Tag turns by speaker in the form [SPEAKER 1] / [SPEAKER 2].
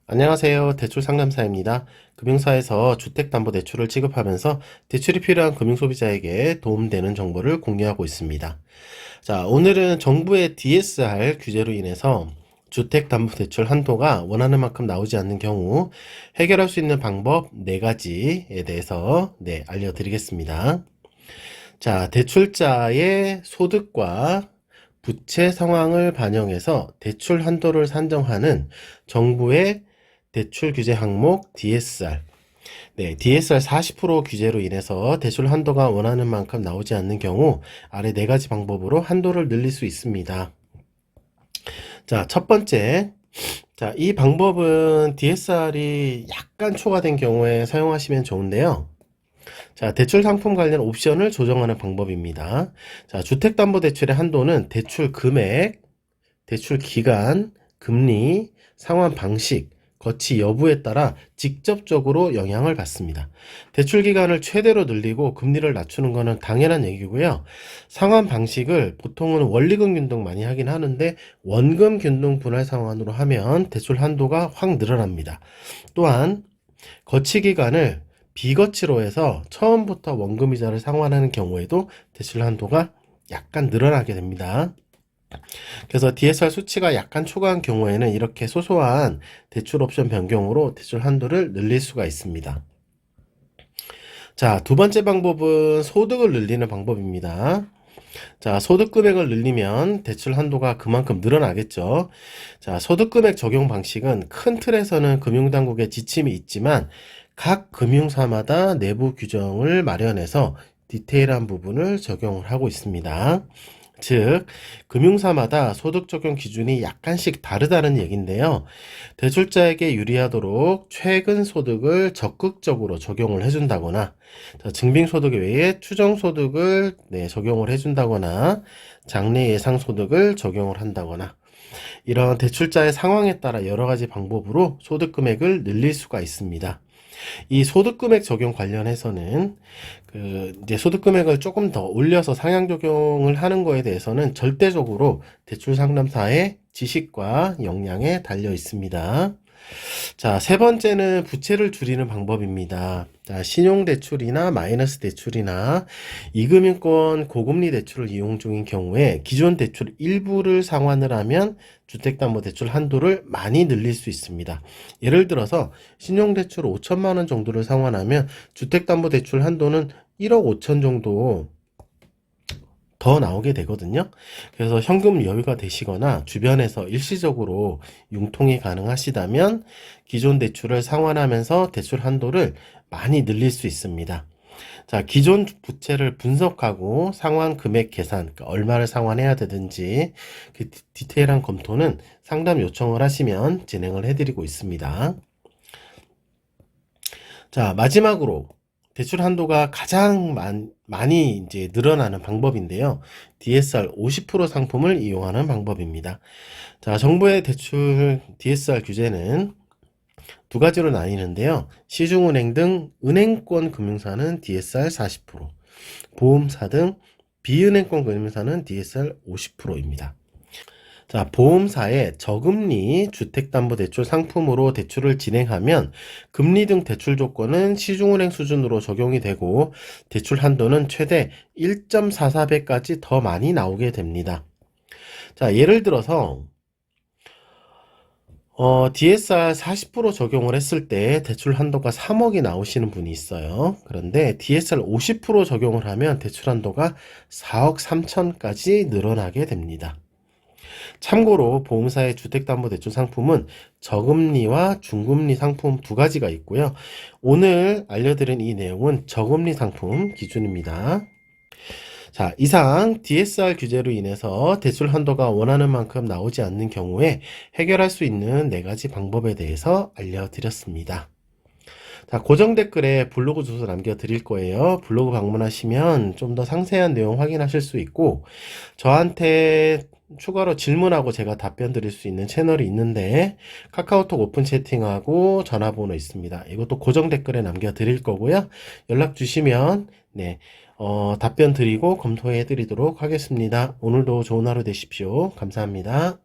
[SPEAKER 1] 안녕하세요. 대출상담사입니다. 금융사에서 주택담보대출을 취급하면서 대출이 필요한 금융소비자에게 도움되는 정보를 공유하고 있습니다. 자, 오늘은 정부의 DSR 규제로 인해서 주택담보대출 한도가 원하는 만큼 나오지 않는 경우 해결할 수 있는 방법 4가지에 대해서 알려드리겠습니다. 자, 대출자의 소득과 부채 상황을 반영해서 대출 한도를 산정하는 정부의 대출 규제 항목 DSR. DSR 40% 규제로 인해서 대출 한도가 원하는 만큼 나오지 않는 경우 아래 4가지 방법으로 한도를 늘릴 수 있습니다. 자, 첫 번째. 자, 이 방법은 DSR이 약간 초과된 경우에 사용하시면 좋은데요. 자, 대출 상품 관련 옵션을 조정하는 방법입니다. 자, 주택담보대출의 한도는 대출 금액, 대출 기간, 금리, 상환 방식, 거치 여부에 따라 직접적으로 영향을 받습니다. 대출 기간을 최대로 늘리고 금리를 낮추는 것은 당연한 얘기고요. 상환 방식을 보통은 원리금 균등 많이 하긴 하는데 원금 균등 분할 상환으로 하면 대출 한도가 확 늘어납니다. 또한 거치 기간을 비거치로 해서 처음부터 원금 이자를 상환하는 경우에도 대출 한도가 약간 늘어나게 됩니다. 그래서 DSR 수치가 약간 초과한 경우에는 이렇게 소소한 대출 옵션 변경으로 대출 한도를 늘릴 수가 있습니다. 자, 두 번째 방법은 소득을 늘리는 방법입니다. 자, 소득 금액을 늘리면 대출 한도가 그만큼 늘어나겠죠. 자, 소득 금액 적용 방식은 큰 틀에서는 금융당국의 지침이 있지만 각 금융사마다 내부 규정을 마련해서 디테일한 부분을 적용을 하고 있습니다. 즉, 금융사마다 소득 적용 기준이 약간씩 다르다는 얘기인데요. 대출자에게 유리하도록 최근 소득을 적극적으로 적용을 해준다거나, 증빙소득 외에 추정소득을 적용을 해준다거나, 장래 예상소득을 적용을 한다거나, 이런 대출자의 상황에 따라 여러 가지 방법으로 소득 금액을 늘릴 수가 있습니다. 이 소득금액 적용 관련해서는 이제 소득금액을 조금 더 올려서 상향 적용을 하는 거에 대해서는 절대적으로 대출 상담사의 지식과 역량에 달려 있습니다. 자, 세 번째는 부채를 줄이는 방법입니다. 자, 신용대출이나 마이너스 대출이나 이금융권 고금리 대출을 이용 중인 경우에 기존 대출 일부를 상환을 하면 주택담보대출 한도를 많이 늘릴 수 있습니다. 예를 들어서 신용대출 5천만 원 정도를 상환하면 주택담보대출 한도는 1억 5천 정도 더 나오게 되거든요. 그래서 현금 여유가 되시거나 주변에서 일시적으로 융통이 가능하시다면 기존 대출을 상환하면서 대출 한도를 많이 늘릴 수 있습니다. 자, 기존 부채를 분석하고 상환 금액 계산, 그러니까 얼마를 상환해야 되든지 그 디테일한 검토는 상담 요청을 하시면 진행을 해드리고 있습니다. 자, 마지막으로 대출 한도가 가장 많이 이제 늘어나는 방법인데요. DSR 50% 상품을 이용하는 방법입니다. 자, 정부의 대출 DSR 규제는 두 가지로 나뉘는데요. 시중은행 등 은행권 금융사는 DSR 40%, 보험사 등 비은행권 금융사는 DSR 50%입니다. 자, 보험사의 저금리 주택담보대출 상품으로 대출을 진행하면 금리 등 대출 조건은 시중은행 수준으로 적용이 되고 대출 한도는 최대 1.44배까지 더 많이 나오게 됩니다. 자, 예를 들어서 DSR 40% 적용을 했을 때 대출 한도가 3억이 나오시는 분이 있어요. 그런데 DSR 50% 적용을 하면 대출 한도가 4억 3천까지 늘어나게 됩니다. 참고로 보험사의 주택담보대출 상품은 저금리와 중금리 상품 두 가지가 있고요. 오늘 알려드린 이 내용은 저금리 상품 기준입니다. 자, 이상 DSR 규제로 인해서 대출 한도가 원하는 만큼 나오지 않는 경우에 해결할 수 있는 4가지 방법에 대해서 알려드렸습니다. 자, 고정 댓글에 블로그 주소 남겨드릴 거예요. 블로그 방문하시면 좀 더 상세한 내용 확인하실 수 있고, 저한테 추가로 질문하고 제가 답변 드릴 수 있는 채널이 있는데 카카오톡 오픈 채팅하고 전화번호 있습니다. 이것도 고정 댓글에 남겨드릴 거고요. 연락 주시면 답변 드리고 검토해 드리도록 하겠습니다. 오늘도 좋은 하루 되십시오. 감사합니다.